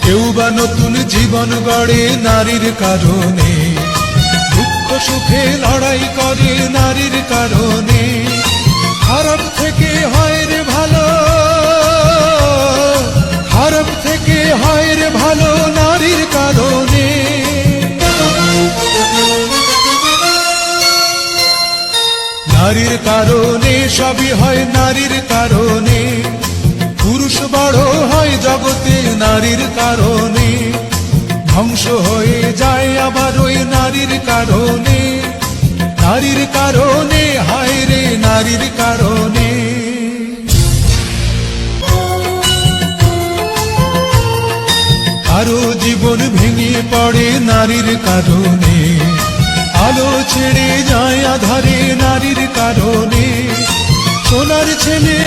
কেউ বা নতুন জীবন গড়ে নারীর কারণে, দুঃখ সুখে লড়াই করে নারীর কারণে। খারাপ থেকে হয় রে ভালো, খারাপ থেকে হয় রে ভালো নারীর কারণে। নারীর কারণে সবই হয় নারীর কারণে, পুরুষ বড় হয় জগতে নারীর কারণে, ধ্বংস হয়ে যায় আবার ওই নারীর কারণে। নারীর কারণে হায় রে নারীর কারণে। কারো জীবন ভেঙে পড়ে নারীর কারণে, আলো ছেড়ে যায় আধারে নারীর কারণে। সোনার ছেলে